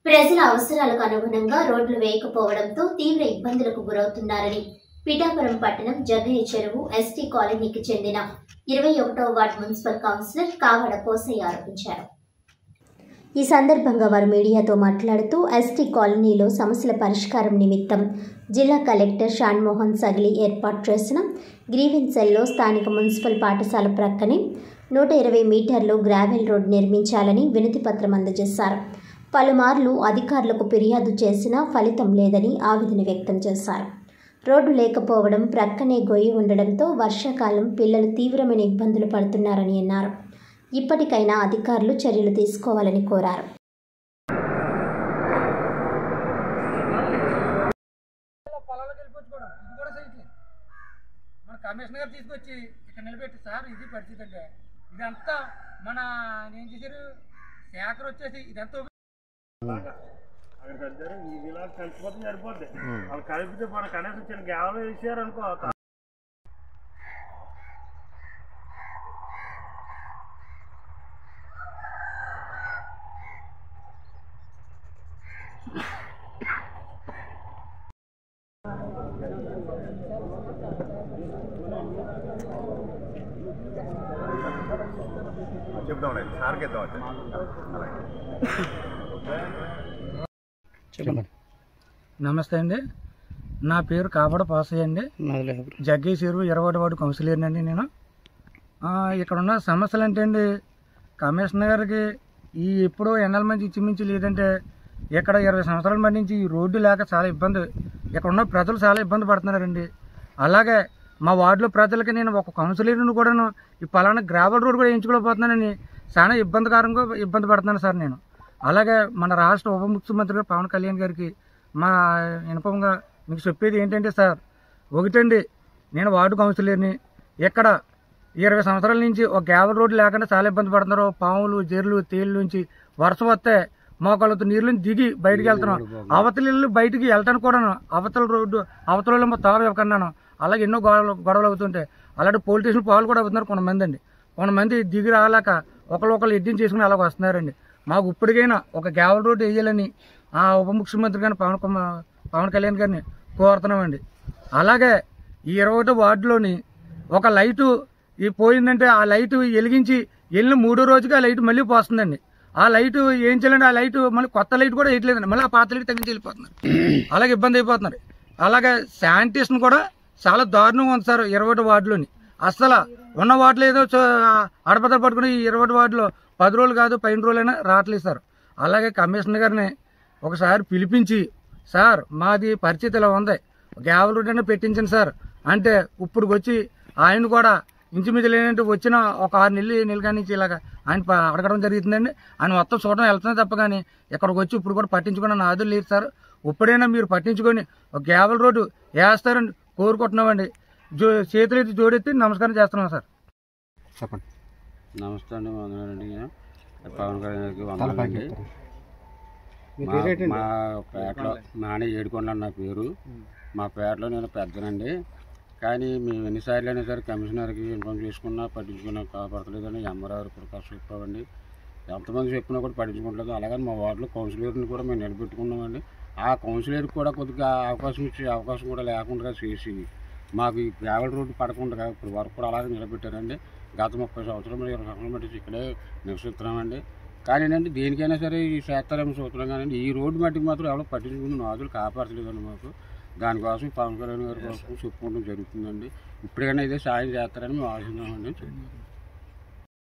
ప్రజల అవసరాలకు అనుగుణంగా రోడ్లు వేయకపోవడంతో తీవ్ర ఇబ్బందులకు గురవుతున్నారని పిఠాపురం పట్టణం జగ్గయ్య చెరువు ఎస్టీ కాలనీకి చెందిన 21వ వార్డు మున్సిపల్ కౌన్సిలర్ కావడ పోసయ్య ఆరోపించారు. ఈ సందర్భంగా వారు మీడియాతో మాట్లాడుతూ ఎస్టీ కాలనీలో సమస్యల పరిష్కారం నిమిత్తం జిల్లా కలెక్టర్ షాన్మోహన్ సగిలి ఏర్పాటు చేసిన గ్రీవెన్స్ సెల్లో స్థానిక మున్సిపల్ పాఠశాల ప్రక్కనే 120 మీటర్లు గ్రావెల్ రోడ్ నిర్మించాలని వినతి పత్రం అందజేశారు. పలుమార్లు అధికారులకు ఫిర్యాదు చేసినా ఫలితం లేదని ఆవేదన వ్యక్తం చేశారు. రోడ్డు లేకపోవడం, ప్రక్కనే గొయ్యి ఉండడంతో వర్షాకాలం పిల్లలు తీవ్రమైన ఇబ్బందులు పడుతున్నారని అన్నారు. ఇప్పటికైనా అధికారులు చర్యలు తీసుకోవాలని కోరారు. కమిషనర్ గారు తీసుకొచ్చి ఇక్కడ నిలబెట్టి సార్ ఇది పరిస్థితి అంటే ఇదంతా మన ఏం చేశారు శాఖర్ వచ్చేసి ఇదంతా అక్కడ ఇలా కలిసిపోతే సరిపోద్ది. వాళ్ళు కలిపితే మన కనీసం చిన్న గ్యావలో వేసారు అనుకో. చెప్దాం సార్కి చెప్పండి. నమస్తే అండి, నా పేరు కావడ పోసయ్య అండి. జగ్గయ్య చెరువు 21వ వార్డు కౌన్సిలర్ అండి. నేను ఇక్కడ ఉన్న సమస్యలు అంటే అండి, కమిషనర్ గారికి ఈ ఎప్పుడో ఎన్నాళ్ళ మంది ఇచ్చిమించి లేదంటే ఇక్కడ 20 సంవత్సరాల మంది నుంచి ఈ రోడ్డు లేక చాలా ఇబ్బంది, ఇక్కడ ఉన్న ప్రజలు చాలా ఇబ్బంది పడుతున్నారండి. అలాగే మా వార్డులో ప్రజలకి నేను ఒక కౌన్సిలర్ని కూడాను ఈ పలానా గ్రావెల్ రోడ్ కూడా వేయించుకోలేకపోతున్నానని చాలా ఇబ్బంది పడుతున్నాను సార్ నేను. అలాగే మన రాష్ట్ర ఉప ముఖ్యమంత్రి గారు పవన్ కళ్యాణ్ గారికి మా వినపంగా మీకు చెప్పేది ఏంటంటే సార్, ఒకటండి, నేను వార్డు కౌన్సిలర్ని. ఇక్కడ 20 సంవత్సరాల నుంచి ఒక గ్రావెల్ రోడ్డు లేకుండా చాలా ఇబ్బంది పడుతున్నారు. పాములు, జెర్లు, తేళ్ళు నుంచి వర్షం వస్తే మోకాళ్ళతో నీళ్ళు దిగి బయటికి వెళ్తున్నాం. అవతల బయటికి వెళ్ళటానికి కూడా అవతల రోడ్డు అవతల తారు ఇవ్వకున్నాను. అలాగే ఎన్నో గొడవలు అవుతుంటాయి. అలాంటి పోలీస్ స్టేషన్ పాలు కూడా అవుతున్నారు కొంతమంది అండి. కొంతమంది దిగి రాలేక ఒకళ్ళు ఎడ్డింగ్ చేసుకుని అలాగ వస్తున్నారండి. మాకు ఇప్పటికైనా ఒక గ్రావెల్ రోడ్డు వేయాలని ఆ ఉప ముఖ్యమంత్రి గారిని పవన్ కళ్యాణ్ గారిని కోరుతున్నామండి. అలాగే ఈ 21వ వార్డులోని ఒక లైటు పోయిందంటే ఆ లైటు వెలిగించి వెళ్ళిన 3వ రోజుకి ఆ లైటు మళ్ళీ పోస్తుందండి. ఆ లైటు ఏం చేయాలండి, ఆ లైటు మళ్ళీ కొత్త లైట్ కూడా వేయట్లేదండి, మళ్ళీ ఆ పాత లైట్ తగ్గించి వెళ్ళిపోతున్నారు. అలాగే ఇబ్బంది అయిపోతున్నారు. అలాగే శానిటేషన్ కూడా చాలా దారుణంగా ఉంది సార్ 21వ వార్డులోని. అసలు ఉన్న వార్డులో ఏదో అడపదలు పట్టుకుని ఈ 21వ వార్డులో 10 రోజులు కాదు 15 రోజులైనా రావట్లేదు సార్. అలాగే కమిషనర్ గారిని ఒకసారి పిలిపించి, సార్ మాది పరిస్థితి ఇలా ఉంది, గ్రావెల్ రోడ్ అయినా పెట్టించండి సార్ అంటే ఇప్పుడు వచ్చి ఆయన కూడా ఇంచుమించు లేనంటే వచ్చిన ఒక 6 నెలలు కానీ ఇలాగ ఆయన అడగడం జరుగుతుందండి. ఆయన మొత్తం చూడడం వెళ్తున్నా తప్ప కానీ ఇక్కడికి వచ్చి ఇప్పుడు కూడా పట్టించుకున్న నాదులు లేదు సార్. ఇప్పుడైనా మీరు పట్టించుకొని ఒక గ్రావెల్ రోడ్డు వేస్తారని కోరుకుంటున్నామండి. చేతులెత్తి జోడెత్తి నమస్కారం చేస్తున్నాం సార్. చెప్పండి. నమస్తే అండి, వందనాలండి. పవన్ కళ్యాణ్ గారికి వందనాలండి. మా పేటలో నాని ఏడుకొండ నా పేరు. మా పేటలో నేను పెద్దనండి. కానీ మేము ఎన్నిసార్లు అయినా సరే కమిషనర్కి ఇన్ఫార్మ్ చేసుకున్నా పట్టించుకున్నా కాపాడలేదని ఎంఆర్ఆర్ ఇప్పుడు చెప్పామండి. ఎంతమంది చెప్పినా కూడా పట్టించుకోవట్లేదు. అలాగని మా వార్డులో కౌన్సిలర్ని కూడా మేము నిలబెట్టుకున్నామండి. ఆ కౌన్సిలర్కి కూడా కొద్దిగా అవకాశం కూడా లేకుండా చేసి మాకు ఈ గ్రావెల్ రోడ్డు పడకుండా ఇప్పుడు వరకు కూడా అలాగే నిలబెట్టారండి. గత 30 సంవత్సరాలు 20 సంవత్సరాలు బట్టి ఇక్కడే నివసిస్తున్నామండి. కానీ ఏంటంటే దేనికైనా సరే ఈ చేస్తారేమో చూస్తున్నాం కానీ ఈ రోడ్డు మట్టికి మాత్రం ఎవరో పట్టించుకుని నాదులు కాపాడలేదండి మాకు. దానికోసం పవన్ కళ్యాణ్ గారి కోసం చెప్పుకోవడం జరుగుతుందండి. ఇప్పటికైనా ఇదే సాయం చేస్తారని మేము ఆశిస్తున్నామండి.